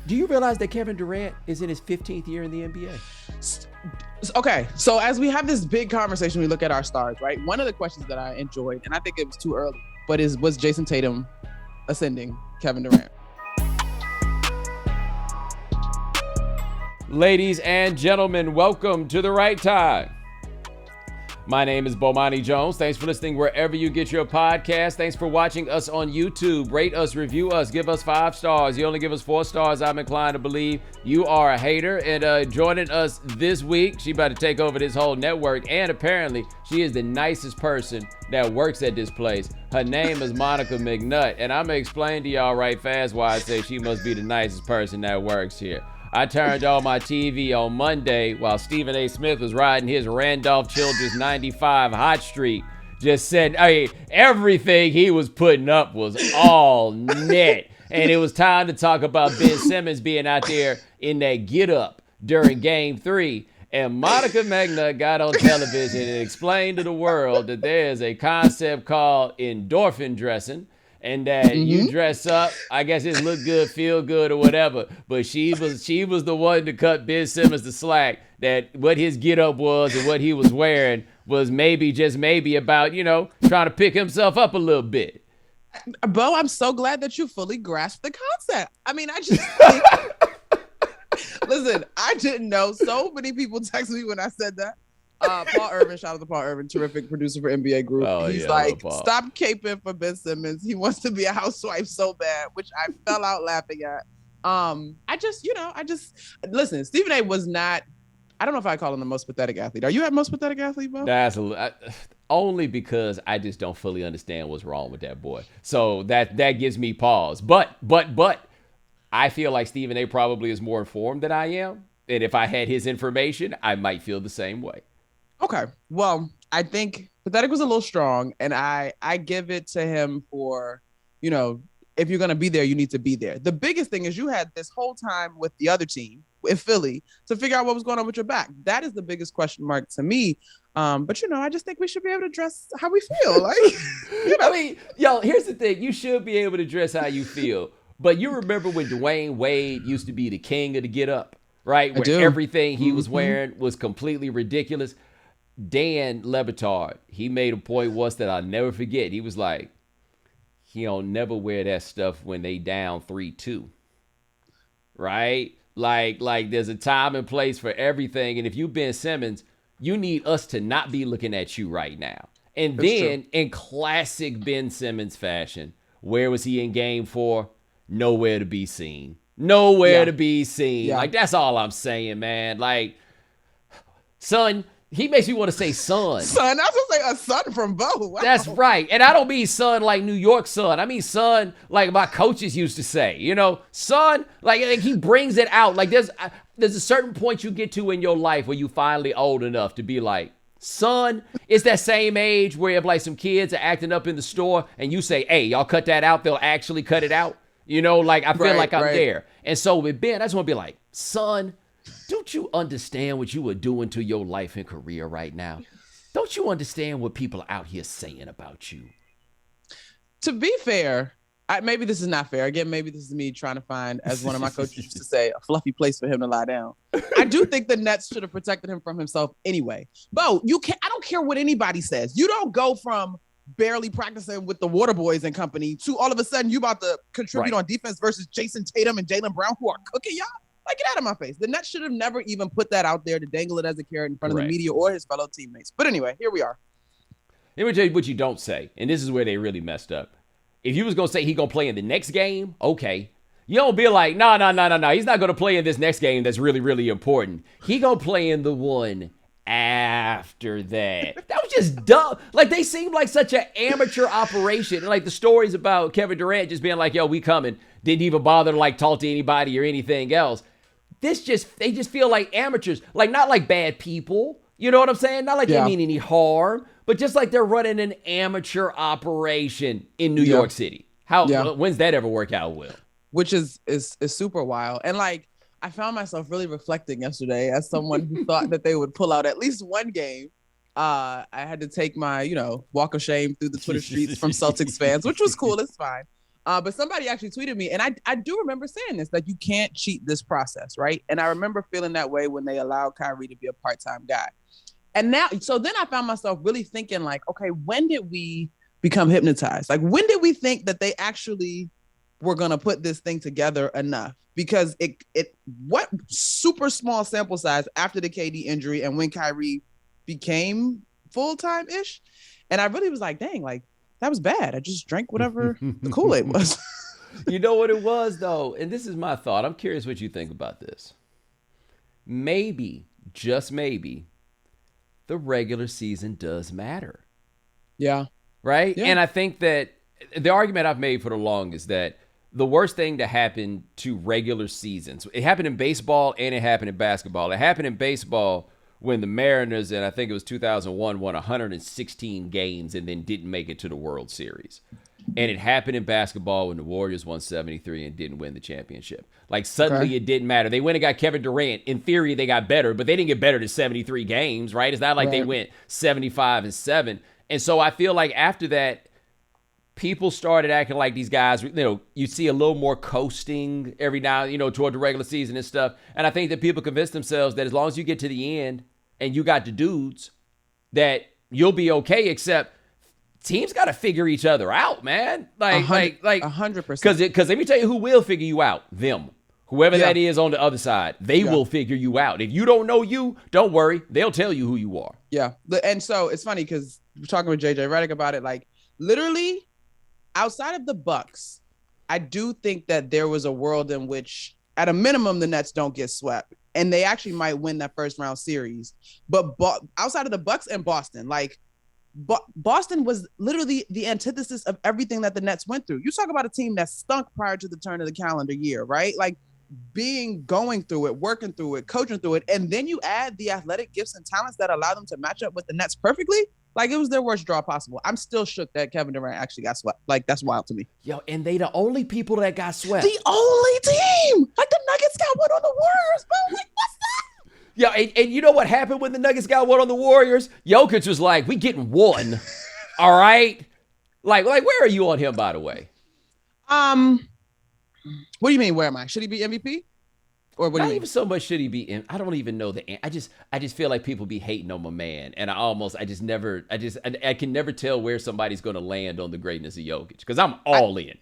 Do you realize that Kevin Durant is in his 15th year in the NBA? Okay, so as we have this big conversation, we look at our stars, right? One of the questions that I enjoyed, and I think it was too early, but was Jason Tatum ascending Kevin Durant? Ladies and gentlemen, welcome to The Right Time. My name is Bomani Jones. Thanks for listening wherever you get your podcast. Thanks for watching us on YouTube. Rate us, review us, give us 5 stars. You only give us 4 stars, I'm inclined to believe you are a hater. And joining us this week, she about to take over this whole network. And apparently, she is the nicest person that works at this place. Her name is Monica McNutt. And I'm going to explain to y'all right fast why I say she must be the nicest person that works here. I turned on my TV on Monday while Stephen A. Smith was riding his Randolph Childress 95 hot streak. Just said, everything he was putting up was all net. And it was time to talk about Ben Simmons being out there in that get up during Game 3. And Monica McNutt got on television and explained to the world that there's a concept called endorphin dressing. And that you dress up, I guess it's look good, feel good, or whatever. But she was the one to cut Ben Simmons the slack that what his get up was and what he was wearing was maybe about, trying to pick himself up a little bit. Bo, I'm so glad that you fully grasped the concept. I mean, I just think, listen, I didn't know. So many people texted me when I said that. Paul Irvin, shout out to Paul Irvin, terrific producer for NBA Group. He's like, stop caping for Ben Simmons. He wants to be a housewife so bad, which I fell out laughing at. I just listen. Stephen A. was not. I don't know if I call him the most pathetic athlete. Are you at most pathetic athlete, Bo? That's only because I just don't fully understand what's wrong with that boy. So that gives me pause. But I feel like Stephen A. probably is more informed than I am, and if I had his information, I might feel the same way. Okay. Well, I think pathetic was a little strong, and I give it to him for, if you're going to be there, you need to be there. The biggest thing is you had this whole time with the other team, with Philly, to figure out what was going on with your back. That is the biggest question mark to me. But, I just think we should be able to dress how we feel. Like, I mean, here's the thing. You should be able to dress how you feel. But you remember when Dwayne Wade used to be the king of the get up, right? Where everything he was wearing was completely ridiculous. Dan Lebatard, he made a point once that I'll never forget. He was like, he'll never wear that stuff when they down 3-2. Right? Like there's a time and place for everything. And if you Ben Simmons, you need us to not be looking at you right now. And that's then true. In classic Ben Simmons fashion, where was he in Game 4? Nowhere to be seen. Nowhere to be seen. Yeah. Like, that's all I'm saying, man. Like, son, he makes me want to say son. Son, I was going to say a son from Bo. Wow. That's right. And I don't mean son like New York son. I mean son like my coaches used to say. Son, like he brings it out. Like there's a certain point you get to in your life where you finally old enough to be like, son. It's that same age where if like some kids are acting up in the store and you say, hey, y'all cut that out, they'll actually cut it out. Like I feel like I'm there. And so with Ben, I just want to be like, son, don't you understand what you are doing to your life and career right now? Don't you understand what people are out here saying about you? To be fair, maybe this is not fair. Again, maybe this is me trying to find, as one of my coaches used to say, a fluffy place for him to lie down. I do think the Nets should have protected him from himself anyway. Bo, I don't care what anybody says. You don't go from barely practicing with the Water Boys and company to all of a sudden you about to contribute on defense versus Jason Tatum and Jaylen Brown, who are cooking y'all. Like, get out of my face. The Nets should have never even put that out there to dangle it as a carrot in front of the media or his fellow teammates. But anyway, here we are. Let me tell you what you don't say, and this is where they really messed up. If you was going to say he going to play in the next game, okay. You don't be like, no. He's not going to play in this next game that's really, really important. He going to play in the one after that. That was just dumb. Like, they seemed like such an amateur operation. And, like, the stories about Kevin Durant just being like, yo, we coming. Didn't even bother to, like, talk to anybody or anything else. They just feel like amateurs. Like, not like bad people. You know what I'm saying? Not like they mean any harm. But just like they're running an amateur operation in New York City. When's that ever work out well? Which is super wild. And, like, I found myself really reflecting yesterday as someone who thought that they would pull out at least one game. I had to take my, walk of shame through the Twitter streets from Celtics fans, which was cool. It's fine. But somebody actually tweeted me, and I do remember saying this, like, you can't cheat this process, right? And I remember feeling that way when they allowed Kyrie to be a part-time guy. And now, so then I found myself really thinking, like, okay, when did we become hypnotized? Like, when did we think that they actually were going to put this thing together enough? Because what super small sample size after the KD injury and when Kyrie became full-time-ish. And I really was like, dang, like, that was bad. I just drank whatever the Kool-Aid was. You know what it was, though? And this is my thought. I'm curious what you think about this. Maybe, just maybe, the regular season does matter. Yeah. Right? Yeah. And I think that the argument I've made for the longest is that the worst thing to happen to regular seasons, it happened in baseball and it happened in basketball. It happened in baseball when the Mariners, and I think it was 2001, won 116 games and then didn't make it to the World Series. And it happened in basketball when the Warriors won 73 and didn't win the championship. Like, suddenly it didn't matter. They went and got Kevin Durant. In theory, they got better, but they didn't get better to 73 games, right? It's not like they went 75-7. And so I feel like after that, people started acting like these guys, you know, you see a little more coasting every now, you know, toward the regular season and stuff. And I think that people convince themselves that as long as you get to the end and you got the dudes, that you'll be okay, except teams got to figure each other out, man. Like 100%. Because let me tell you who will figure you out. Them. Whoever that is on the other side, they will figure you out. If you don't know you, don't worry. They'll tell you who you are. Yeah. And so it's funny because we're talking with JJ Redick about it. Like, literally, outside of the Bucks, I do think that there was a world in which, at a minimum, the Nets don't get swept, and they actually might win that first round series. But outside of the Bucks and Boston, like, Boston was literally the antithesis of everything that the Nets went through. You talk about a team that stunk prior to the turn of the calendar year, right? Like, going through it, working through it, coaching through it, and then you add the athletic gifts and talents that allow them to match up with the Nets perfectly. Like, it was their worst draw possible. I'm still shook that Kevin Durant actually got swept. Like, that's wild to me. Yo, and they the only people that got swept. The only team! Like, the Nuggets got one on the Warriors, bro. Like, what's that? Yeah, and you know what happened when the Nuggets got one on the Warriors? Jokic was like, we getting one. All right? Like, where are you on him, by the way? What do you mean, where am I? Should he be MVP? Or what do you mean? Even so much should he be in. I don't even know I just feel like people be hating on my man, and I can never tell where somebody's going to land on the greatness of Jokic, because I'm all in.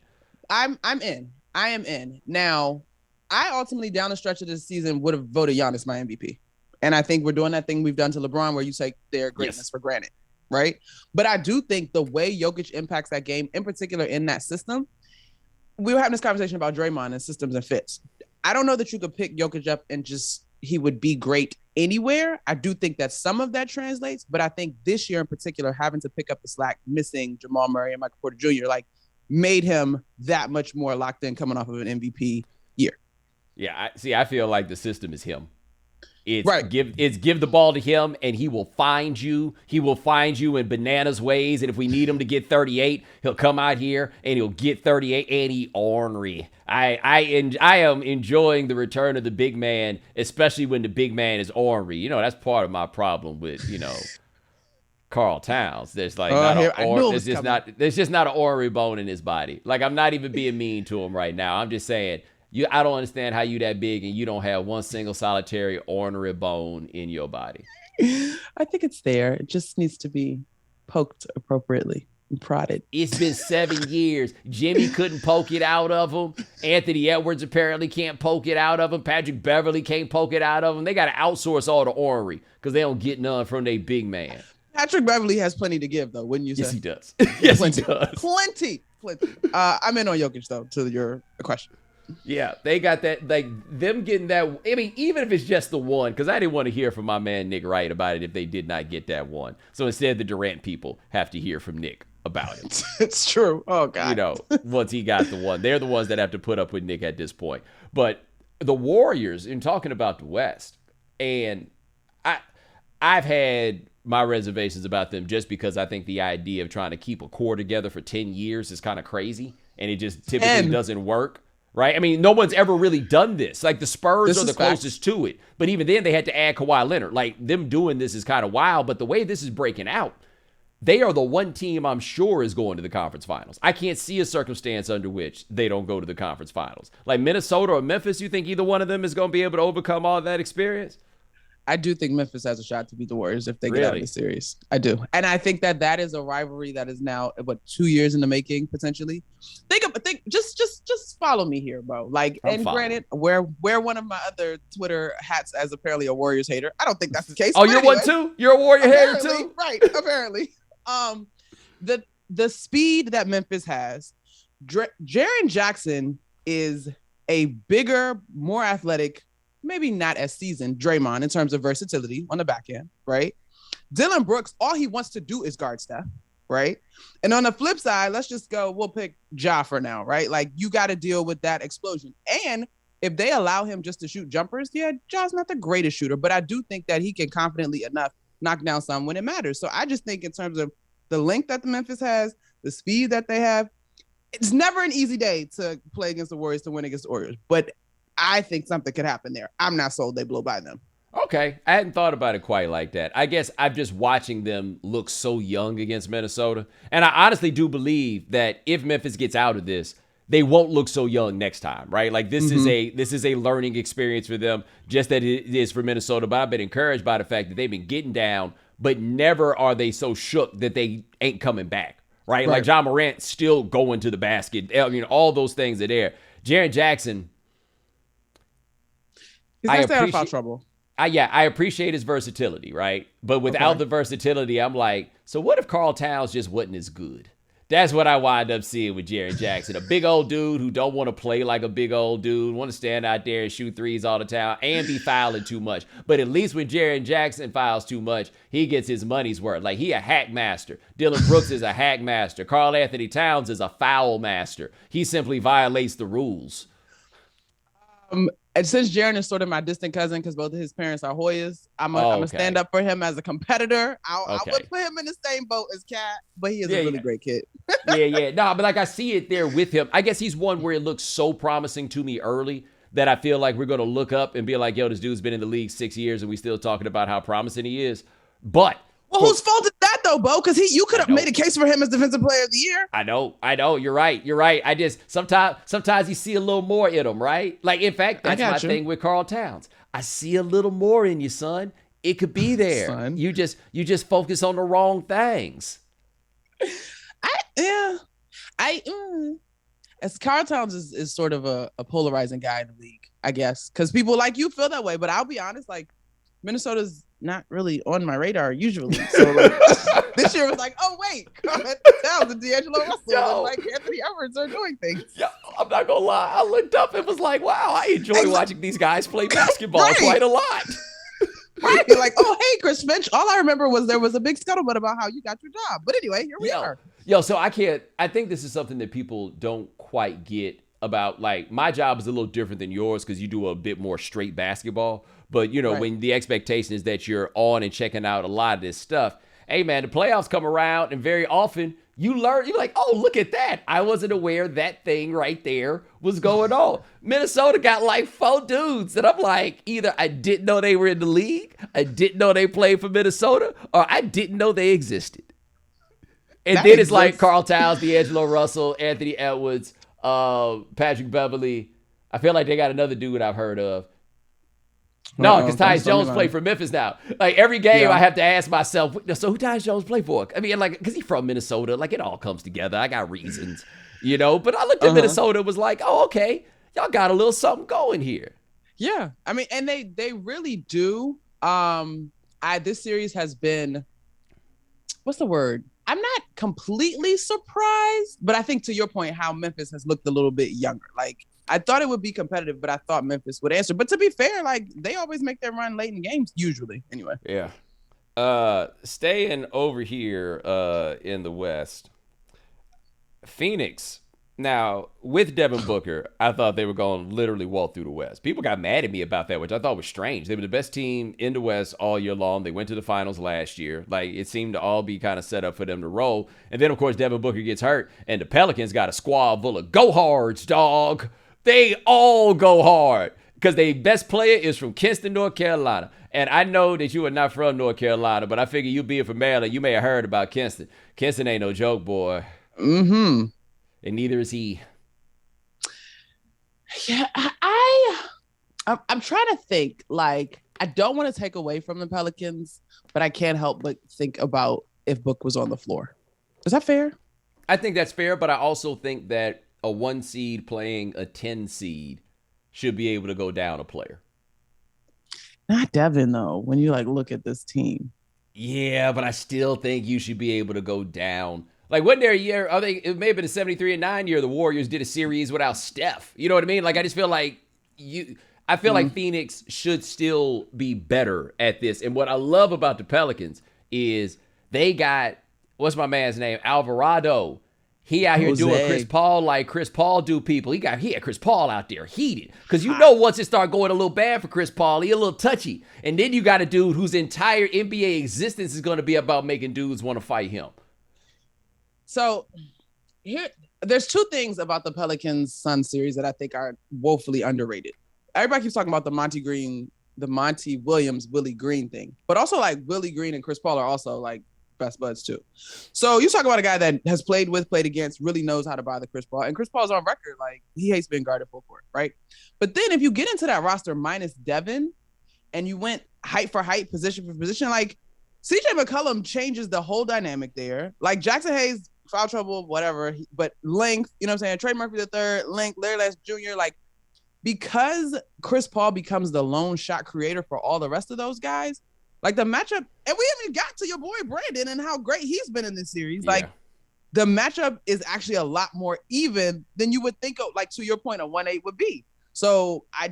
I'm in. I am in. Now, I ultimately, down the stretch of this season, would have voted Giannis my MVP. And I think we're doing that thing we've done to LeBron where you take their greatness for granted, right? But I do think the way Jokic impacts that game, in particular in that system, we were having this conversation about Draymond and systems and fits. I don't know that you could pick Jokic up and just he would be great anywhere. I do think that some of that translates, but I think this year in particular, having to pick up the slack, missing Jamal Murray and Michael Porter Jr., like, made him that much more locked in coming off of an MVP year. Yeah, I feel like the system is him. It's give the ball to him, and he will find you. He will find you in bananas ways, and if we need him to get 38, he'll come out here and he'll get 38, and he ornery. I am enjoying the return of the big man, especially when the big man is ornery. You know, that's part of my problem with, you know, Karl Towns. There's like there's just not an ornery bone in his body. Like, I'm not even being mean to him right now. I'm just saying, I don't understand how you that big and you don't have one single solitary ornery bone in your body. I think it's there. It just needs to be poked appropriately and prodded. It's been 7 years. Jimmy couldn't poke it out of him. Anthony Edwards apparently can't poke it out of him. Patrick Beverly can't poke it out of him. They got to outsource all the ornery because they don't get none from their big man. Patrick Beverly has plenty to give, though, wouldn't you say? Yes, he does. Yes, he does. Plenty. I'm in on Jokic, though, to your question. Yeah, they got that, like, them getting that. I mean, even if it's just the one, because I didn't want to hear from my man Nick Wright about it if they did not get that one. So instead, the Durant people have to hear from Nick about it. It's true. Oh, God. You know, once he got the one. They're the ones that have to put up with Nick at this point. But the Warriors, in talking about the West, and I've had my reservations about them just because I think the idea of trying to keep a core together for 10 years is kind of crazy, and it just typically doesn't work. Right? I mean, no one's ever really done this. Like, the Spurs are the closest to it. But even then, they had to add Kawhi Leonard. Like, them doing this is kind of wild. But the way this is breaking out, they are the one team I'm sure is going to the conference finals. I can't see a circumstance under which they don't go to the conference finals. Like Minnesota or Memphis, you think either one of them is going to be able to overcome all that experience? I do think Memphis has a shot to beat the Warriors if they get out of the series. I do. And I think that is a rivalry that is now, 2 years in the making, potentially. Just follow me here, bro. Like, and granted, wear one of my other Twitter hats as apparently a Warriors hater. I don't think that's the case. Oh, you're one too? You're a Warrior hater too? Right, apparently. The speed that Memphis has, Jaren Jackson is a bigger, more athletic, maybe not as seasoned Draymond in terms of versatility on the back end, right? Dylan Brooks, all he wants to do is guard Steph, right? And on the flip side, we'll pick Ja for now, right? Like, you got to deal with that explosion. And if they allow him just to shoot jumpers, Ja's not the greatest shooter, but I do think that he can confidently enough knock down some when it matters. So I just think in terms of the length that the Memphis has, the speed that they have, it's never an easy day to play against the Warriors to win against the Warriors, but I think something could happen there. I'm not sold they blow by them. Okay. I hadn't thought about it quite like that. I guess I'm just watching them look so young against Minnesota. And I honestly do believe that if Memphis gets out of this, they won't look so young next time, right? Like this is a learning experience for them, just that it is for Minnesota. But I've been encouraged by the fact that they've been getting down, but never are they so shook that they ain't coming back, right? Like John Morant still going to the basket. I mean, all those things are there. Jaren Jackson, he's gonna stay out of foul trouble. I appreciate his versatility, right? But without the versatility, I'm like, so what if Karl Towns just wasn't as good? That's what I wind up seeing with Jaren Jackson. A big old dude who don't want to play like a big old dude, want to stand out there and shoot threes all the time and be fouling too much. But at least when Jaren Jackson fouls too much, he gets his money's worth. Like, he a hack master. Dylan Brooks is a hack master. Karl Anthony Towns is a foul master. He simply violates the rules. And since Jaren is sort of my distant cousin because both of his parents are Hoyas, I'm gonna stand up for him as a competitor. I would put him in the same boat as Cat, but he is a really great kid. No, but like I see it there with him. I guess he's one where it looks so promising to me early that I feel like we're gonna look up and be like, yo, this dude's been in the league 6 years and we still talking about how promising he is. But whose fault is that though, Bo? Because you could have made a case for him as Defensive Player of the Year. I know. You're right. I just sometimes you see a little more in him, right? Like, in fact, that's my thing with Karl Towns. I see a little more in you, son. It could be there. Son. You just focus on the wrong things. As Karl Towns is sort of a polarizing guy in the league, I guess, because people like you feel that way. But I'll be honest, like, Minnesota's not really on my radar usually. So like, this year was like, oh wait, Towns and D'Angelo Russell and like Anthony Edwards are doing things. Yo, I'm not gonna lie. I looked up and was like, wow, I enjoy watching these guys play basketball quite a lot. Right. Like, oh hey, Chris Finch. All I remember was there was a big scuttlebutt about how you got your job. But anyway, here we are. So I think this is something that people don't quite get about. Like, my job is a little different than yours because you do a bit more straight basketball. But, when the expectation is that you're on and checking out a lot of this stuff, hey, man, the playoffs come around and very often you're like, oh, look at that. I wasn't aware that thing right there was going on. Minnesota got like 4 dudes that I'm like, either I didn't know they were in the league, I didn't know they played for Minnesota, or I didn't know they existed. And then it's like Karl Towns, D'Angelo Russell, Anthony Edwards, Patrick Beverly. I feel like they got another dude I've heard of. No, because Tyus Jones played for Memphis now. Like, every game I have to ask myself, so who Tyus Jones play for? I mean, like, because he's from Minnesota. Like, it all comes together. I got reasons, But I looked at Minnesota and was like, oh, okay. Y'all got a little something going here. Yeah. I mean, and they really do. This series has been, what's the word? I'm not completely surprised, but I think to your point, how Memphis has looked a little bit younger. Like, I thought it would be competitive, but I thought Memphis would answer. But to be fair, like, they always make their run late in games, usually. Anyway. Yeah. Staying over here in the West, Phoenix. Now, with Devin Booker, I thought they were going to literally walk through the West. People got mad at me about that, which I thought was strange. They were the best team in the West all year long. They went to the finals last year. Like, it seemed to all be kind of set up for them to roll. And then, of course, Devin Booker gets hurt, and the Pelicans got a squad full of go-hards, dog. They all go hard. because the best player is from Kinston, North Carolina. And I know that you are not from North Carolina, but I figure you being from Maryland, you may have heard about Kinston. Kinston ain't no joke, boy. Mm-hmm. And neither is he. Yeah, I'm trying to think. Like, I don't want to take away from the Pelicans, but I can't help but think about if Book was on the floor. Is that fair? I think that's fair, but I also think that a 1 seed playing a 10 seed should be able to go down a player. Not Devin, though, when you like look at this team. Yeah, but I still think you should be able to go down. Like, wasn't there a year, I think it may have been a 73-9 year, the Warriors did a series without Steph. You know what I mean? Like, I just feel like like Phoenix should still be better at this. And what I love about the Pelicans is they got, what's my man's name? Alvarado. He out here doing Chris Paul like Chris Paul do people. He had Chris Paul out there heated. Because you know once it start going a little bad for Chris Paul, he a little touchy. And then you got a dude whose entire NBA existence is going to be about making dudes want to fight him. So there's 2 things about the Pelicans Sun series that I think are woefully underrated. Everybody keeps talking about the Monty Williams, Willie Green thing. But also like Willie Green and Chris Paul are also like best buds too. So you talk about a guy that has played against, really knows how to bother Chris Paul. And Chris Paul's on record, like he hates being guarded full court, right? But then if you get into that roster minus Devin and you went height for height, position for position, like CJ McCollum changes the whole dynamic there. Like Jackson Hayes, foul trouble, whatever, but length, you know what I'm saying? Trey Murphy III, length, Larry Lance Jr., like because Chris Paul becomes the lone shot creator for all the rest of those guys, like the matchup, and we haven't got to your boy Brandon and how great he's been in this series. Yeah. Like the matchup is actually a lot more even than you would think of, like to your point, a 1-8 would be. So I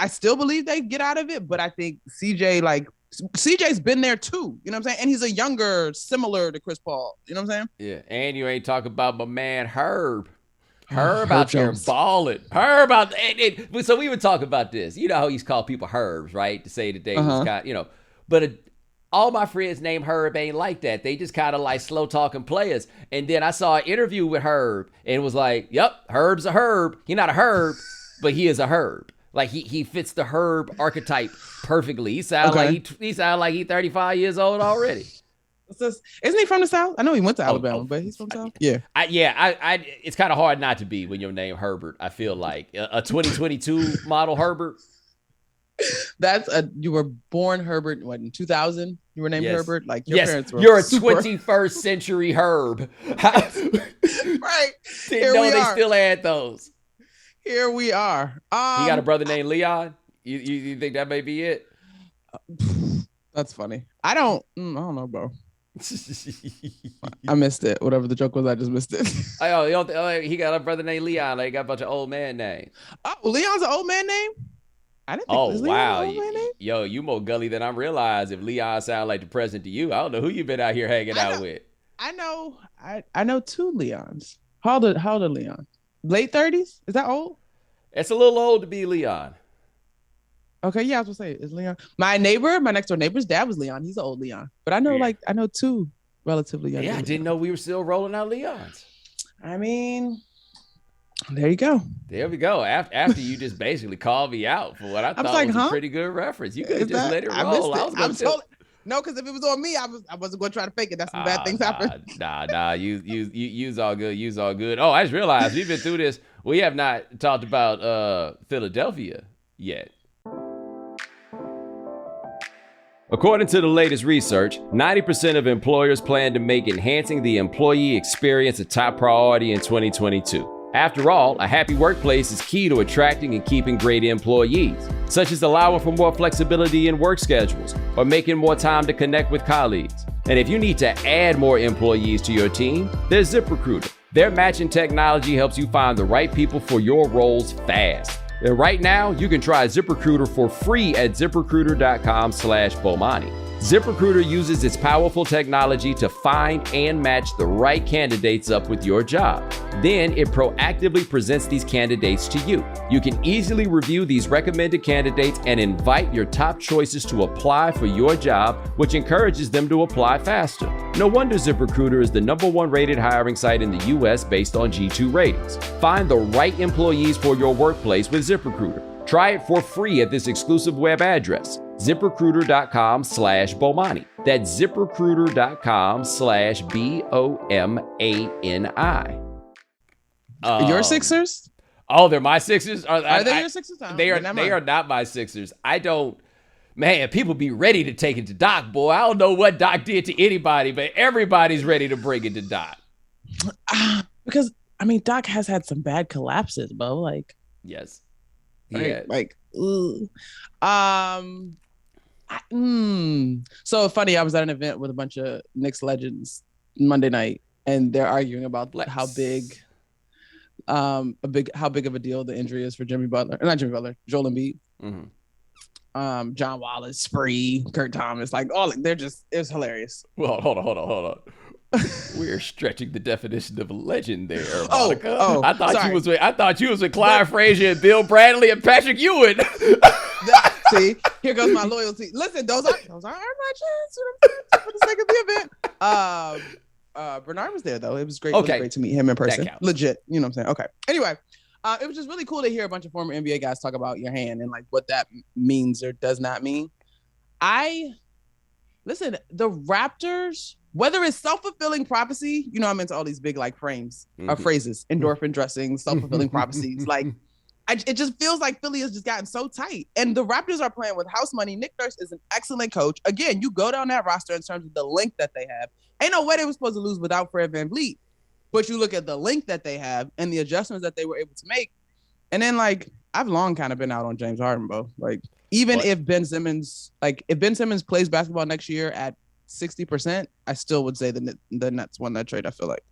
still believe they get out of it, but I think CJ's been there too, you know what I'm saying? And he's a younger, similar to Chris Paul, you know what I'm saying? Yeah, and you ain't talking about my man Herb. Herb out there balling. Herb out there. So we would talk about this. You know how he's called people Herbs, right? To say that they was kind, you know. But all my friends named Herb ain't like that. They just kind of like slow talking players. And then I saw an interview with Herb and was like, yep, Herb's a Herb. He's not a Herb, but he is a Herb. Like he fits the Herb archetype perfectly. He sound like he's 35 years old already. Isn't he from the South? I know he went to Alabama, but he's from the South. Yeah. It's kind of hard not to be when your name Herbert. I feel like a 2022 model Herbert. You were born Herbert, what, in 2000? You were named Herbert? Like your parents were. You're a 21st century Herb. Right. Didn't know they still had those. Here we are. You got a brother named Leon? You think that may be it? That's funny. I don't know, bro. I missed it. Whatever the joke was, I just missed it. He got a brother named Leon. Like, he got a bunch of old man names. Oh, Leon's an old man name? I didn't think wow. Leon an old man name? Yo, you more gully than I realized. If Leon sound like the president to you, I don't know who you been out here hanging out with. I know 2 Leons. How old are Leon? Late 30s? Is that old? It's a little old to be Leon. Okay, yeah, I was gonna say, is Leon. My next door neighbor's dad was Leon. He's an old Leon. But I know I know 2 relatively young. Yeah, I didn't know we were still rolling out Leons. I mean, there you go. There we go. After you just basically called me out for what I thought was a pretty good reference. You could have just let it roll. No, because if it was on me, I wasn't going to try to fake it. That's when bad things happen. Nah. You's all good. You's all good. Oh, I just realized we've been through this. We have not talked about Philadelphia yet. According to the latest research, 90% of employers plan to make enhancing the employee experience a top priority in 2022. After all, a happy workplace is key to attracting and keeping great employees, such as allowing for more flexibility in work schedules or making more time to connect with colleagues. And if you need to add more employees to your team, there's ZipRecruiter. Their matching technology helps you find the right people for your roles fast. And right now, you can try ZipRecruiter for free at ZipRecruiter.com/Bomani. ZipRecruiter uses its powerful technology to find and match the right candidates up with your job. Then it proactively presents these candidates to you. You can easily review these recommended candidates and invite your top choices to apply for your job, which encourages them to apply faster. No wonder ZipRecruiter is the #1 rated hiring site in the US based on G2 ratings. Find the right employees for your workplace with ZipRecruiter. Try it for free at this exclusive web address, ZipRecruiter.com/Bomani. That's ZipRecruiter.com/BOMANI. Your Sixers? Oh, they're my Sixers? Are they your Sixers? They are not my Sixers. I don't. Man, people be ready to take it to Doc, boy. I don't know what Doc did to anybody, but everybody's ready to bring it to Doc. Because, I mean, Doc has had some bad collapses, bro. Like, yes. Yeah. Like, ooh. So funny, I was at an event with a bunch of Knicks legends Monday night, and they're arguing about how big of a deal the injury is for Joel Embiid. Mm-hmm. John Wallace, Spree, Kurt Thomas, like all it's hilarious. Well, hold on. We're stretching the definition of a legend there, Monica. I thought you was with Clyde Frazier and Bill Bradley and Patrick Ewing. See, here goes my loyalty. Listen, those are my legends. For the sake of the event. Bernard was there though. It was great. Okay. It was great to meet him in person. Legit. You know what I'm saying? Okay. Anyway. It was just really cool to hear a bunch of former NBA guys talk about your hand and like what that means or does not mean. Listen, the Raptors, whether it's self-fulfilling prophecy, you know, I'm into all these big like phrases, endorphin dressing, self-fulfilling prophecies. Like, it just feels like Philly has just gotten so tight. And the Raptors are playing with house money. Nick Nurse is an excellent coach. Again, you go down that roster in terms of the length that they have. Ain't no way they were supposed to lose without Fred VanVleet. But you look at the length that they have and the adjustments that they were able to make. And then, like, I've long kind of been out on James Harden, bro. Like, even if Ben Simmons plays basketball next year at 60%, I still would say the Nets won that trade, I feel like.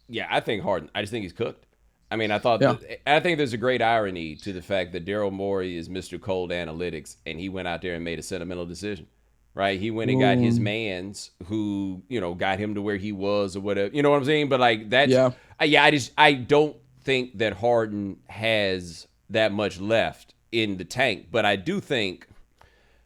Yeah, I think Harden. I just think he's cooked. I mean, I think there's a great irony to the fact that Daryl Morey is Mr. Cold Analytics, and he went out there and made a sentimental decision. Right, he went and got his mans who, you know, got him to where he was or whatever. You know what I'm saying? But like that's I don't think that Harden has that much left in the tank. But I do think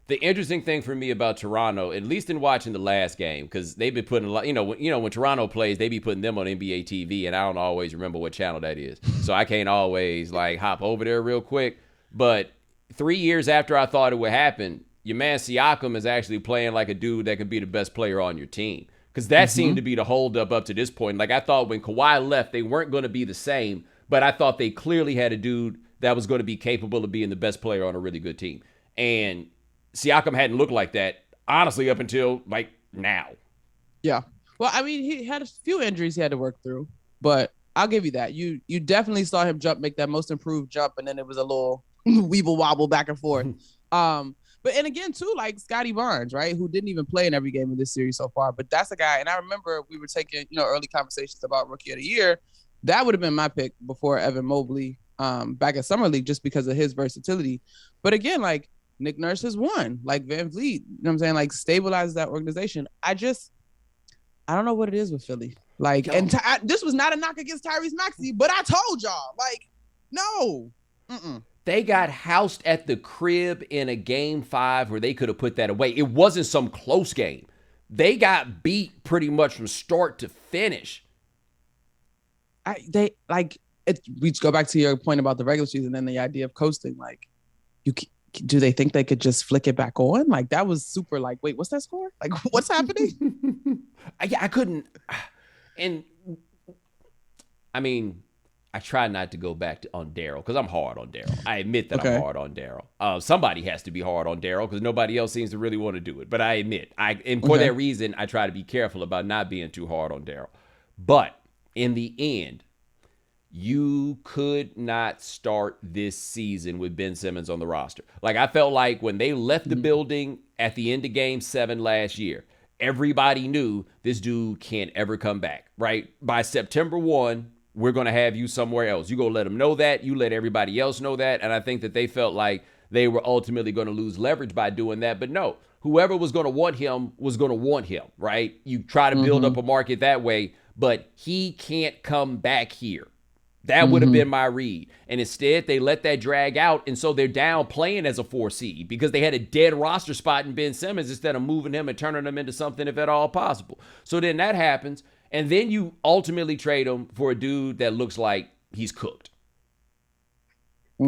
the interesting thing for me about Toronto, at least in watching the last game, because they've been putting a lot. When Toronto plays, they be putting them on NBA TV, and I don't always remember what channel that is, so I can't always like hop over there real quick. But 3 years after I thought it would happen, your man Siakam is actually playing like a dude that could be the best player on your team. Because that seemed to be the holdup up to this point. Like, I thought when Kawhi left, they weren't going to be the same, but I thought they clearly had a dude that was going to be capable of being the best player on a really good team. And Siakam hadn't looked like that, honestly, up until, like, now. Yeah. Well, I mean, he had a few injuries he had to work through, but I'll give you that. You definitely saw him make that most improved jump, and then it was a little weeble wobble back and forth. But and again, too, like Scotty Barnes, right, who didn't even play in every game of this series so far. But that's a guy, and I remember we were taking, early conversations about Rookie of the Year. That would have been my pick before Evan Mobley back at Summer League just because of his versatility. But again, like Nick Nurse has won, like Van Vliet, you know what I'm saying, like stabilizes that organization. I don't know what it is with Philly. Like, and this was not a knock against Tyrese Maxey, but I told y'all, like, no. They got housed at the crib in a game 5 where they could have put that away. It wasn't some close game. They got beat pretty much from start to finish. We go back to your point about the regular season and the idea of coasting. Like, do they think they could just flick it back on? Like, that was super. Like, wait, what's that score? Like, what's happening? I couldn't. And I mean, I try not to go back on Daryl because I'm hard on Daryl. I admit that I'm hard on Daryl. Somebody has to be hard on Daryl because nobody else seems to really want to do it. But I admit, for that reason, I try to be careful about not being too hard on Daryl. But in the end, you could not start this season with Ben Simmons on the roster. Like, I felt like when they left the building at the end of Game 7 last year, everybody knew this dude can't ever come back, right? By September 1, we're going to have you somewhere else. You go let them know that. You let everybody else know that. And I think that they felt like they were ultimately going to lose leverage by doing that. But no, whoever was going to want him was going to want him, right? You try to build up a market that way, but he can't come back here. That would have been my read. And instead, they let that drag out. And so they're down playing as a 4 seed because they had a dead roster spot in Ben Simmons instead of moving him and turning him into something, if at all possible. So then that happens. And then you ultimately trade him for a dude that looks like he's cooked.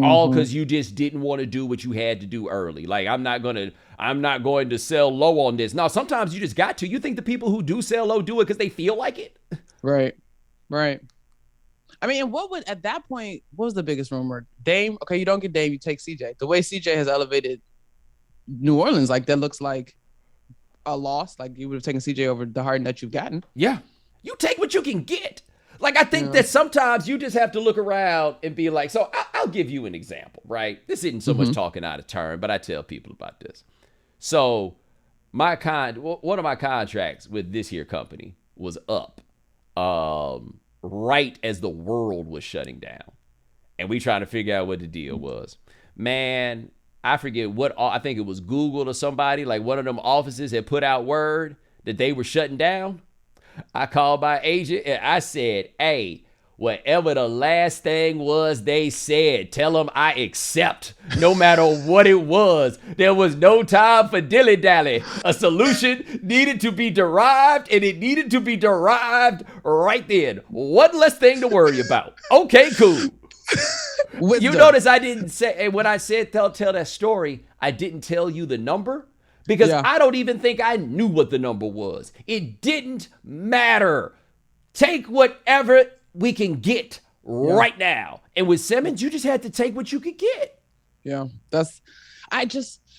All because you just didn't want to do what you had to do early. Like, I'm not going to sell low on this. Now, sometimes you just got to. You think the people who do sell low do it because they feel like it? Right. I mean, and at that point, what was the biggest rumor? Dame, okay, you don't get Dame, you take CJ. The way CJ has elevated New Orleans, like, that looks like a loss. Like, you would have taken CJ over the Harden that you've gotten. Yeah. You take what you can get. Like, I think that sometimes you just have to look around and be like, so I'll give you an example, right? This isn't so much talking out of turn, but I tell people about this. So one of my contracts with this here company was up right as the world was shutting down. And we trying to figure out what the deal was. Man, I forget I think it was Google or somebody, like one of them offices had put out word that they were shutting down. I called my agent and I said, hey, whatever the last thing was they said, tell them I accept no matter what it was. There was no time for dilly-dally. A solution needed to be derived, and it needed to be derived right then. One less thing to worry about. Okay, cool. You notice I didn't say, when I said tell that story, I didn't tell you the number. Because I don't even think I knew what the number was. It didn't matter. Take whatever we can get right now. And with Simmons, you just had to take what you could get. Yeah,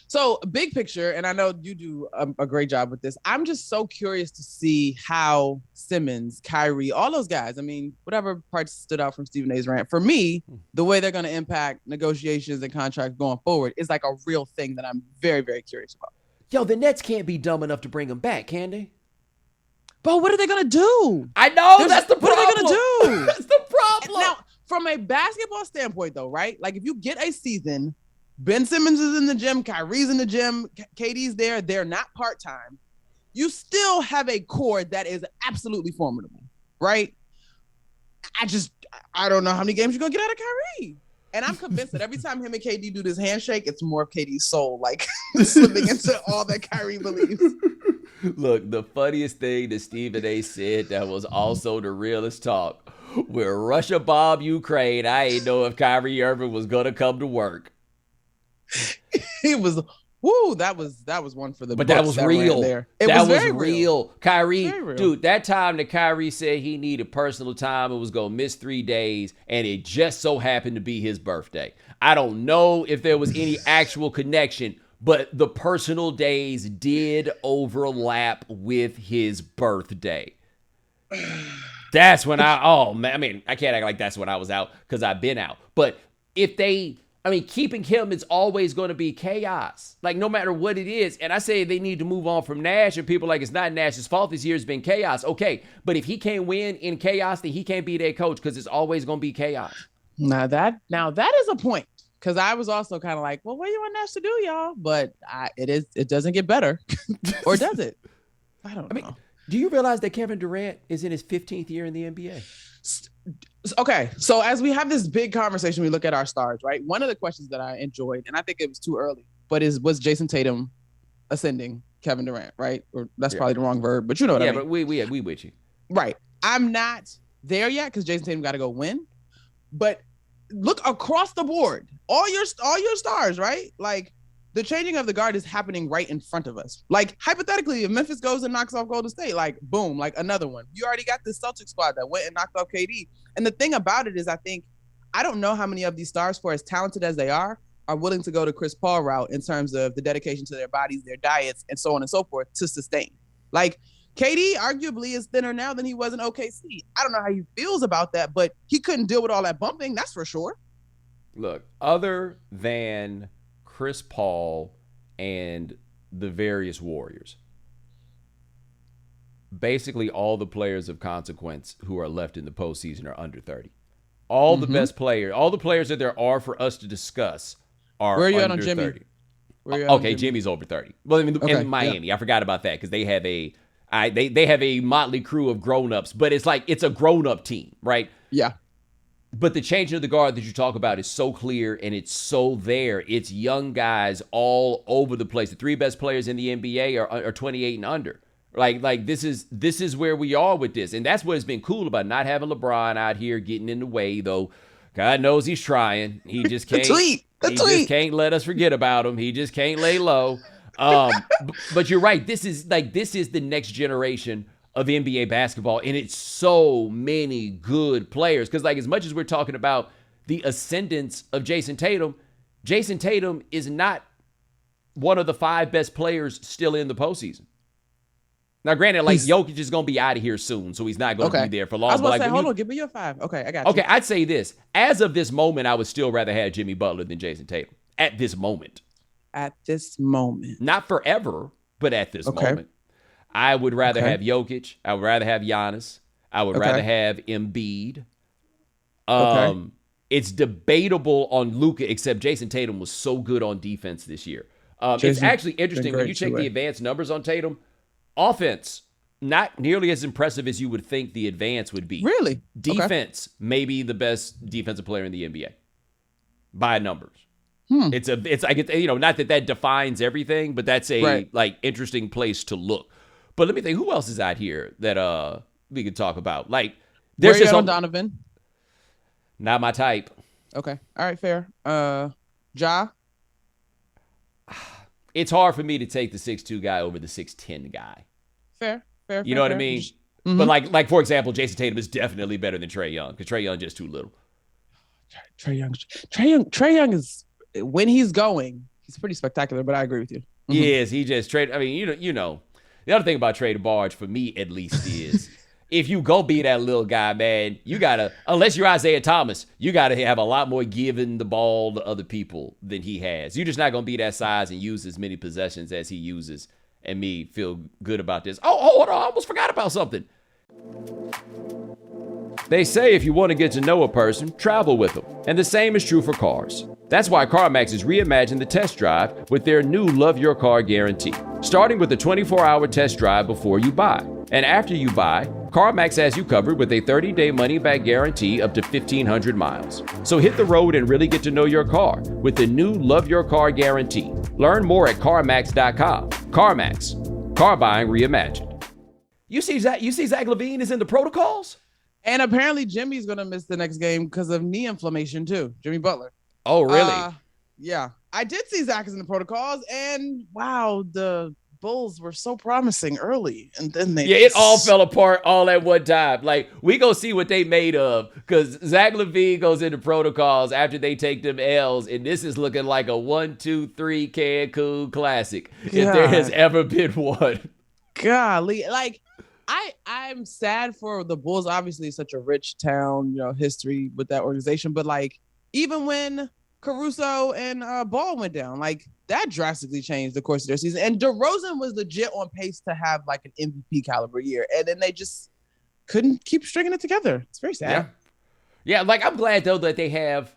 so big picture, and I know you do a great job with this. I'm just so curious to see how Simmons, Kyrie, all those guys, I mean, whatever parts stood out from Stephen A's rant, for me, the way they're going to impact negotiations and contracts going forward is like a real thing that I'm very, very curious about. Yo, the Nets can't be dumb enough to bring him back, can they? But what are they going to do? I know, that's the problem. What are they going to do? That's the problem. Now, from a basketball standpoint, though, right? Like, if you get a season, Ben Simmons is in the gym, Kyrie's in the gym, KD's there, they're not part-time. You still have a core that is absolutely formidable, right? I don't know how many games you're going to get out of Kyrie. And I'm convinced that every time him and KD do this handshake, it's more of KD's soul, like, slipping into all that Kyrie believes. Look, the funniest thing that Stephen A said that was also the realest talk. With Russia bomb Ukraine, I ain't know if Kyrie Irving was going to come to work. He was... that was one for the But that was real. That was real. Kyrie, real. Dude, that time that Kyrie said he needed personal time and was going to miss 3 days, and it just so happened to be his birthday. I don't know if there was any actual connection, but the personal days did overlap with his birthday. That's when I can't act like that's when I was out because I've been out. But keeping him is always going to be chaos. Like, no matter what it is. And I say they need to move on from Nash, and people are like, it's not Nash's fault. This year's been chaos. Okay, but if he can't win in chaos, then he can't be their coach because it's always going to be chaos. Now that is a point. Because I was also kind of like, well, what do you want Nash to do, y'all? But it doesn't get better. Or does it? I don't know. Do you realize that Kevin Durant is in his 15th year in the NBA? Okay, so as we have this big conversation, we look at our stars, right? One of the questions that I enjoyed, and I think it was too early, but was Jason Tatum ascending Kevin Durant, right? Or that's probably the wrong verb, but you know what I mean. Yeah, but we with you. Right. I'm not there yet because Jason Tatum got to go win. But look across the board, all your stars, right? Like, the changing of the guard is happening right in front of us. Like, hypothetically, if Memphis goes and knocks off Golden State, like, boom, like another one. You already got this Celtics squad that went and knocked off KD. And the thing about it is, I don't know how many of these stars, for as talented as they are willing to go the Chris Paul route in terms of the dedication to their bodies, their diets, and so on and so forth to sustain. Like, KD arguably is thinner now than he was in OKC. I don't know how he feels about that, but he couldn't deal with all that bumping, that's for sure. Look, other than Chris Paul and the various Warriors, basically all the players of consequence who are left in the postseason are under 30. All the best players, all the players that there are for us to discuss are Where are you under at on Jimmy? 30. Okay, Jimmy's over 30. Well, in Miami, I forgot about that because they have a motley crew of grown-ups, but it's like it's a grown-up team, right? Yeah. But the change of the guard that you talk about is so clear and it's so there. It's young guys all over the place. The 3 best players in the NBA are 28 and under. Like this is where we are with this. And that's what has been cool about not having LeBron out here getting in the way, though God knows he's trying. He just can't. Just can't let us forget about him. He just can't lay low. But you're right. This is the next generation of NBA basketball, and it's so many good players. Because like as much as we're talking about the ascendance of Jason Tatum is not one of the 5 best players still in the postseason. Now, granted, like Jokic is going to be out of here soon, so he's not going to be there for long. I was about to say, hold on, give me your 5. Okay, I got you. Okay, I'd say this. As of this moment, I would still rather have Jimmy Butler than Jason Tatum. At this moment. At this moment. Not forever, but at this moment. I would rather have Jokic. I would rather have Giannis. I would rather have Embiid. It's debatable on Luka, except Jason Tatum was so good on defense this year. It's actually interesting when you check the advanced numbers on Tatum. Offense, not nearly as impressive as you would think the advance would be. Really? Defense, maybe the best defensive player in the NBA by numbers. It's like, not that defines everything, but that's a like interesting place to look. But let me think, who else is out here that we could talk about? Like, there's just on Donovan. Not my type. Okay. All right, fair. Ja. It's hard for me to take the 6'2" guy over the 6'10" guy. Fair. You know what I mean? Mm-hmm. But like for example, Jason Tatum is definitely better than Trae Young because Trae Young just too little. Trae Young is, when he's going, he's pretty spectacular. But I agree with you. Mm-hmm. He is. He just Trae. I mean, you know. The other thing about Trae DeBarge, for me at least, is if you go be that little guy, man, you gotta, unless you're Isaiah Thomas, you gotta have a lot more giving the ball to other people than he has. You're just not gonna be that size and use as many possessions as he uses. And me feel good about this. Oh, hold on, I almost forgot about something. They say if you want to get to know a person, travel with them. And the same is true for cars. That's why CarMax has reimagined the test drive with their new Love Your Car guarantee. Starting with a 24-hour test drive before you buy. And after you buy, CarMax has you covered with a 30-day money-back guarantee up to 1,500 miles. So hit the road and really get to know your car with the new Love Your Car guarantee. Learn more at CarMax.com. CarMax. Car buying reimagined. You see Zach LaVine is in the protocols? And apparently Jimmy's going to miss the next game because of knee inflammation too. Jimmy Butler. Oh, really? Yeah. I did see Zach is in the protocols, and wow, the Bulls were so promising early, and then it all fell apart all at one time. Like, we go see what they made of, because Zach LaVine goes into protocols after they take them L's, and this is looking like a 1-2-3 Cancun classic, if there has ever been one. Golly, like, I'm sad for the Bulls. Obviously, such a rich town, history with that organization, but like, even when Caruso and Ball went down, like, that drastically changed the course of their season. And DeRozan was legit on pace to have like an MVP caliber year, and then they just couldn't keep stringing it together. It's very sad. Yeah, like, I'm glad though that they have.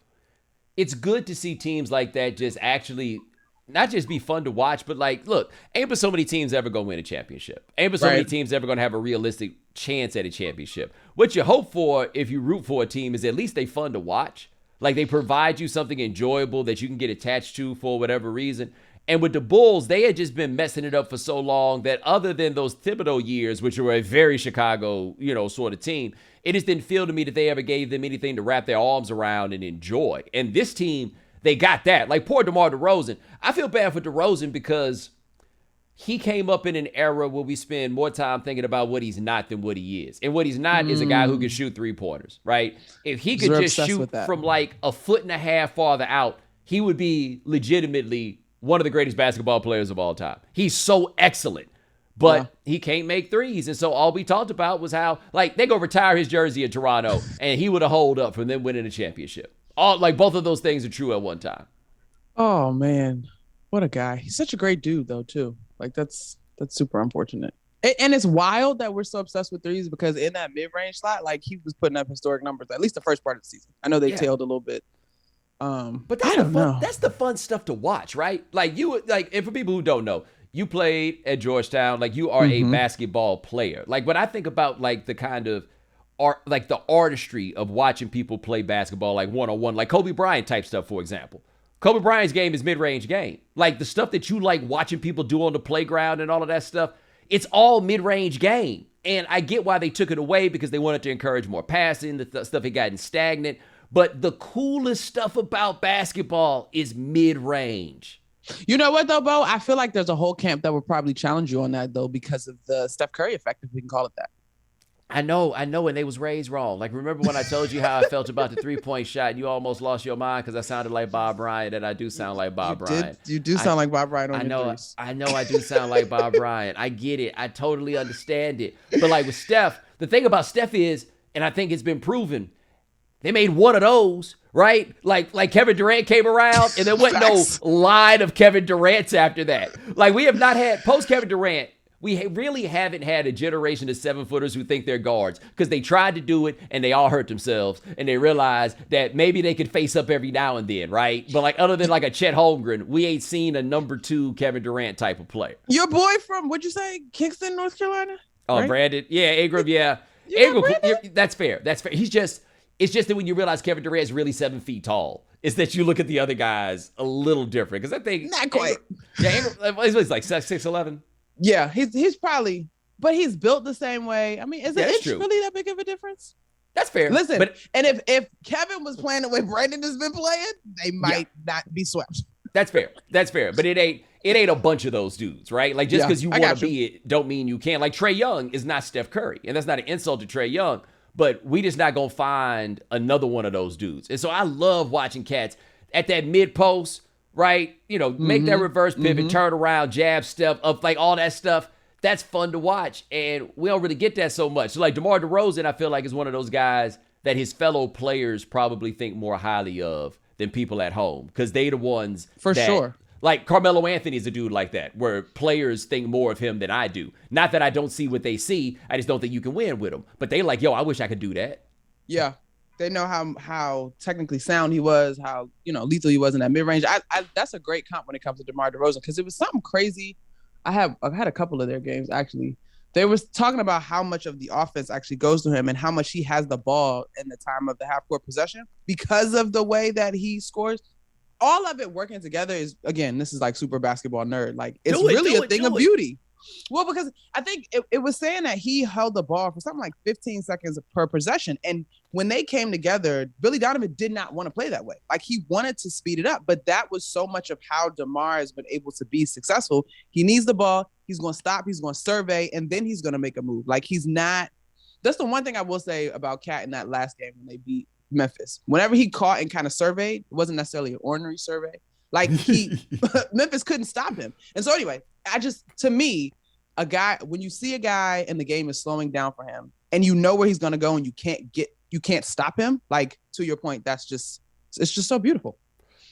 It's good to see teams like that just actually not just be fun to watch, but like, look, ain't but so many teams ever gonna win a championship. Ain't but so many teams ever gonna have a realistic chance at a championship. What you hope for if you root for a team is at least they fun to watch. Like, they provide you something enjoyable that you can get attached to for whatever reason. And with the Bulls, they had just been messing it up for so long that other than those Thibodeau years, which were a very Chicago, sort of team, it just didn't feel to me that they ever gave them anything to wrap their arms around and enjoy. And this team, they got that. Like, poor DeMar DeRozan. I feel bad for DeRozan because he came up in an era where we spend more time thinking about what he's not than what he is. And what he's not is a guy who can shoot three-pointers, right? If he could just shoot from like a foot and a half farther out, he would be legitimately one of the greatest basketball players of all time. He's so excellent, but he can't make threes. And so all we talked about was how, like, they go retire his jersey in Toronto and he would have holed up from them winning a championship. Both of those things are true at one time. Oh, man. What a guy. He's such a great dude, though, too. Like, that's super unfortunate. And it's wild that we're so obsessed with threes because in that mid-range slot, like, he was putting up historic numbers, at least the first part of the season. I know they tailed a little bit. But that's the fun stuff to watch, right? Like, and for people who don't know, you played at Georgetown, like, you are a basketball player. Like, when I think about, like, the kind of art, like the artistry of watching people play basketball, like one-on-one, like Kobe Bryant type stuff, for example. Kobe Bryant's game is mid-range game. Like, the stuff that you like watching people do on the playground and all of that stuff, it's all mid-range game. And I get why they took it away because they wanted to encourage more passing. The stuff had gotten stagnant. But the coolest stuff about basketball is mid-range. You know what, though, Bo? I feel like there's a whole camp that would probably challenge you on that, though, because of the Steph Curry effect, if we can call it that. I know, and they was raised wrong. Like, remember when I told you how I felt about the three-point shot, and you almost lost your mind because I sounded like Bob Bryant, and I do sound like Bob Bryant. You do sound like Bob Bryant on your threes. I know I do sound like Bob Bryant. I get it. I totally understand it. But, like, with Steph, the thing about Steph is, and I think it's been proven, they made one of those, right? Like Kevin Durant came around, and there wasn't no line of Kevin Durants after that. Like, we have not had, post-Kevin Durant, we really haven't had a generation of 7-footers who think they're guards because they tried to do it and they all hurt themselves and they realized that maybe they could face up every now and then, right? But like other than like a Chet Holmgren, we ain't seen a number 2 Kevin Durant type of player. Your boy from, what'd you say, Kingston, North Carolina? Oh, right? Brandon. Yeah, Ingram, yeah. Ingram, that's fair. That's fair. It's just that when you realize Kevin Durant is really 7 feet tall, it's that you look at the other guys a little different. Because I think not quite. Ingram, he's like 6'11". Yeah, he's probably, but he's built the same way. I mean, is it really that big of a difference? That's fair. Listen, and if Kevin was playing the way Brandon has been playing, they might not be swept. That's fair. But it ain't a bunch of those dudes, right? Like just because you want to be it, don't mean you can. Like Trae Young is not Steph Curry, and that's not an insult to Trae Young. But we just not gonna find another one of those dudes. And so I love watching cats at that mid post. Right? You know, make that reverse pivot, turn around, jab, step up, like all that stuff. That's fun to watch. And we don't really get that so much. So like DeMar DeRozan, I feel like is one of those guys that his fellow players probably think more highly of than people at home. Because they the ones for sure. Like Carmelo Anthony is a dude like that, where players think more of him than I do. Not that I don't see what they see. I just don't think you can win with him. But they like, yo, I wish I could do that. Yeah. They know how technically sound he was, how lethal he was in that mid range. That's a great comp when it comes to DeMar DeRozan because it was something crazy. I've had a couple of their games actually. They was talking about how much of the offense actually goes to him and how much he has the ball in the time of the half court possession because of the way that he scores. All of it working together is, again, this is like super basketball nerd. Like it's really a thing of beauty. Well, because I think it was saying that he held the ball for something like 15 seconds per possession. And when they came together, Billy Donovan did not want to play that way. Like he wanted to speed it up, but that was so much of how DeMar has been able to be successful. He needs the ball. He's going to stop. He's going to survey, and then he's going to make a move. Like he's not. That's the one thing I will say about Cat in that last game when they beat Memphis. Whenever he caught and kind of surveyed, it wasn't necessarily an ordinary survey. Like Memphis couldn't stop him. And so anyway, to me, a guy, when you see a guy and the game is slowing down for him and you know where he's going to go and you can't stop him, like to your point, it's just so beautiful.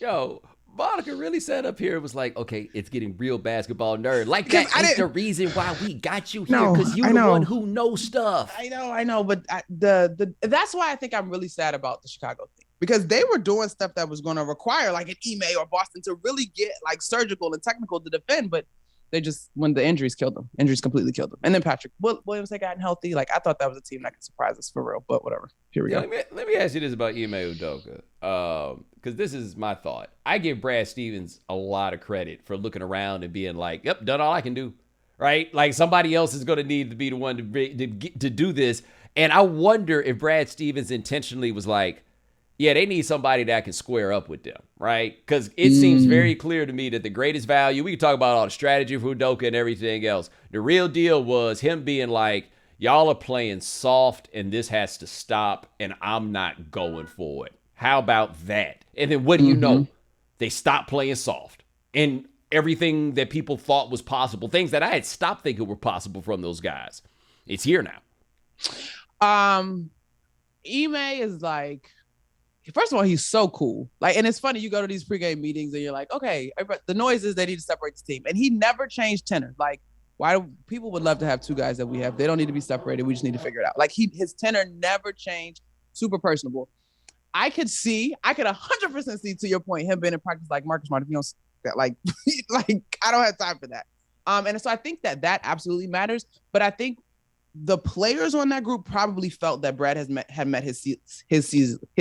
Yo, Monica really sat up here and was like, okay, it's getting real basketball nerd. Like that ain't the reason why we got you here because you're the one who knows stuff. I know, but that's why I think I'm really sad about the Chicago thing. Because they were doing stuff that was going to require like an Ime or Boston to really get like surgical and technical to defend, but they just, when the injuries killed them, completely killed them. And then Patrick Williams had gotten healthy. Like I thought that was a team that could surprise us for real, but whatever. Here we go. Let me ask you this about Ime Udoka, because this is my thought. I give Brad Stevens a lot of credit for looking around and being like, "Yep, done all I can do." Right? Like somebody else is going to need to be the one to do this. And I wonder if Brad Stevens intentionally was like, yeah, they need somebody that can square up with them, right? Because it seems very clear to me that the greatest value, we can talk about all the strategy for Udoka and everything else. The real deal was him being like, y'all are playing soft and this has to stop and I'm not going for it. How about that? And then what do you know? They stopped playing soft. And everything that people thought was possible, things that I had stopped thinking were possible from those guys, it's here now. Ime is like, first of all, he's so cool. Like, and it's funny, you go to these pregame meetings and you're like, okay, the noise is they need to separate the team. And he never changed tenor. Like, why do people would love to have two guys that we have? They don't need to be separated. We just need to figure it out. Like his tenor never changed. Super personable. I could 100% see, to your point, him being in practice like Marcus Smart. If you don't, like I don't have time for that. And so I think that absolutely matters. But I think the players on that group probably felt that Brad had met his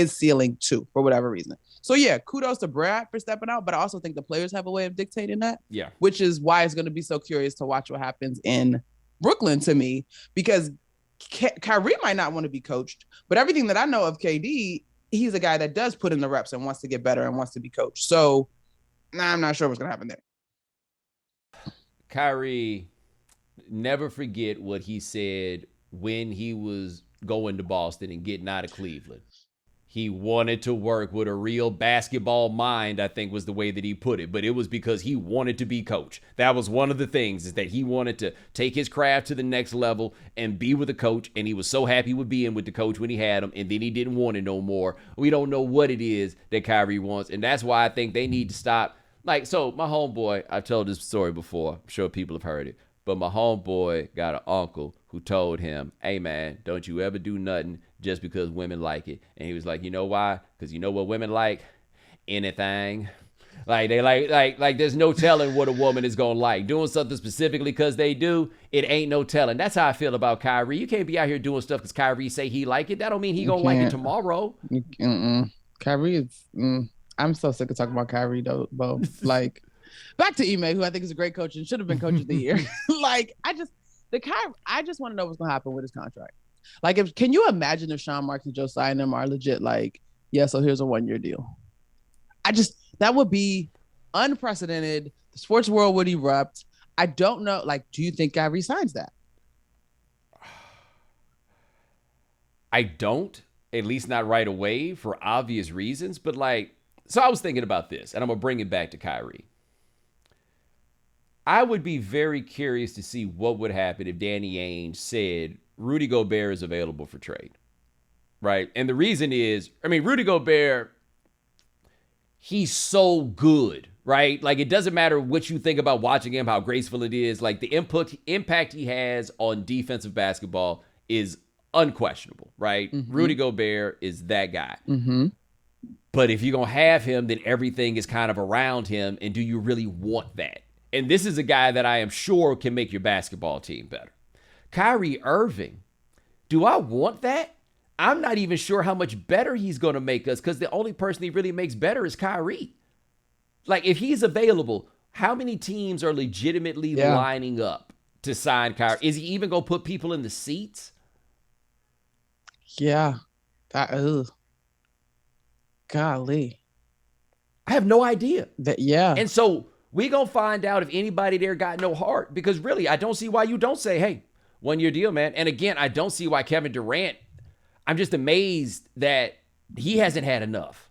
ceiling too, for whatever reason. So yeah, kudos to Brad for stepping out, but I also think the players have a way of dictating that. Yeah. Which is why it's going to be so curious to watch what happens in Brooklyn to me, because Kyrie might not want to be coached, but everything that I know of KD, he's a guy that does put in the reps and wants to get better and wants to be coached. So I'm not sure what's going to happen there. Kyrie, never forget what he said when he was going to Boston and getting out of Cleveland. He wanted to work with a real basketball mind, I think was the way that he put it. But it was because he wanted to be coach. That was one of the things, is that he wanted to take his craft to the next level and be with a coach. And he was so happy with being with the coach when he had him. And then he didn't want it no more. We don't know what it is that Kyrie wants. And that's why I think they need to stop. Like, so my homeboy, I've told this story before. I'm sure people have heard it. But my homeboy got an uncle who told him, hey, man, don't you ever do nothing just because women like it. And he was like, you know why? Because you know what women like? Anything. Like, they like there's no telling what a woman is going to like. Doing something specifically because they do, it ain't no telling. That's how I feel about Kyrie. You can't be out here doing stuff because Kyrie say he like it. That don't mean he going to like it tomorrow. Kyrie is, I'm so sick of talking about Kyrie, though, Bo. Like, back to Ime, who I think is a great coach and should have been coach of the year. Like, I just want to know what's going to happen with his contract. Like, can you imagine if Sean Marks and Josiah and them are legit like, yeah, so here's a 1-year deal? That would be unprecedented. The sports world would erupt. I don't know. Like, do you think Kyrie signs that? I don't, at least not right away for obvious reasons. But like, so I was thinking about this, and I'm going to bring it back to Kyrie. I would be very curious to see what would happen if Danny Ainge said Rudy Gobert is available for trade, right? And the reason is, I mean, Rudy Gobert, he's so good, right? Like, it doesn't matter what you think about watching him, how graceful it is. Like, the impact he has on defensive basketball is unquestionable, right? Mm-hmm. Rudy Gobert is that guy. Mm-hmm. But if you're going to have him, then everything is kind of around him. And do you really want that? And this is a guy that I am sure can make your basketball team better. Kyrie Irving, do I want that? I'm not even sure how much better he's going to make us, because the only person he really makes better is Kyrie. Like, if he's available, how many teams are legitimately lining up to sign Kyrie? Is he even going to put people in the seats? Yeah. Golly. I have no idea. Yeah. And so we going to find out if anybody there got no heart, because really, I don't see why you don't say, hey, 1-year deal, man. And again, I don't see why Kevin Durant, I'm just amazed that he hasn't had enough.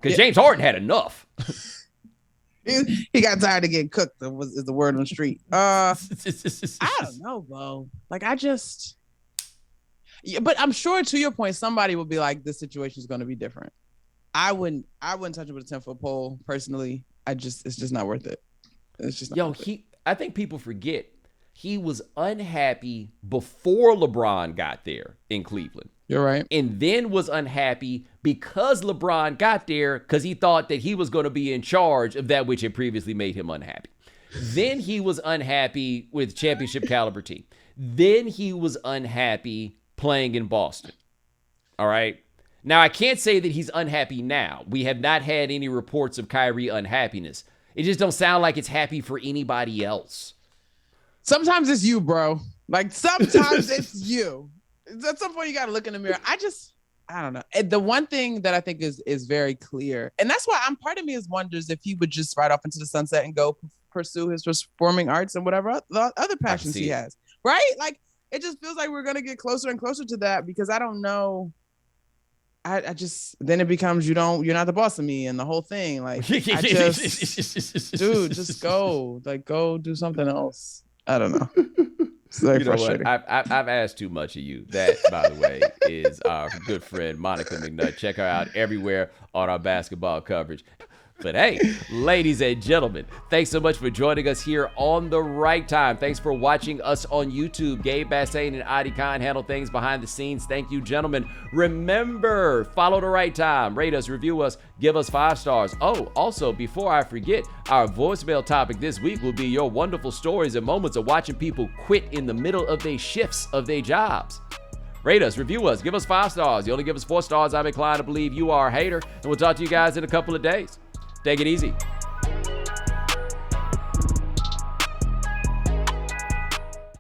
Because James Harden had enough. He got tired of getting cooked, is the word on the street. I don't know, Bo. Like, but I'm sure, to your point, somebody will be like, this situation is going to be different. I wouldn't touch it with a 10-foot pole, personally. It's just not worth it. It's just not worth it. I think people forget he was unhappy before LeBron got there in Cleveland. You're right. And then was unhappy because LeBron got there, because he thought that he was going to be in charge of that which had previously made him unhappy. Then he was unhappy with championship caliber team. Then he was unhappy playing in Boston. All right. Now, I can't say that he's unhappy now. We have not had any reports of Kyrie unhappiness. It just don't sound like it's happy for anybody else. Sometimes it's you, bro. Like, sometimes it's you. At some point, you got to look in the mirror. I don't know. And the one thing that I think is very clear, and that's why part of me wonders if he would just ride off into the sunset and go pursue his performing arts and whatever other passions he has. Right? Like, it just feels like we're going to get closer and closer to that, because I don't know. Then it becomes, you're not the boss of me, and the whole thing. Like, dude, just go. Like, go do something else. I don't know. It's very frustrating. I've asked too much of you. That, by the way, is our good friend Monica McNutt. Check her out everywhere on our basketball coverage. But hey, ladies and gentlemen, thanks so much for joining us here on The Right Time. Thanks for watching us on YouTube. Gabe Bastain and Adi Khan handle things behind the scenes. Thank you, gentlemen. Remember, follow The Right Time. Rate us, review us, give us 5 stars. Oh, also, before I forget, our voicemail topic this week will be your wonderful stories and moments of watching people quit in the middle of their shifts of their jobs. Rate us, review us, give us 5 stars. You only give us 4 stars, I'm inclined to believe you are a hater. And we'll talk to you guys in a couple of days. Take it easy.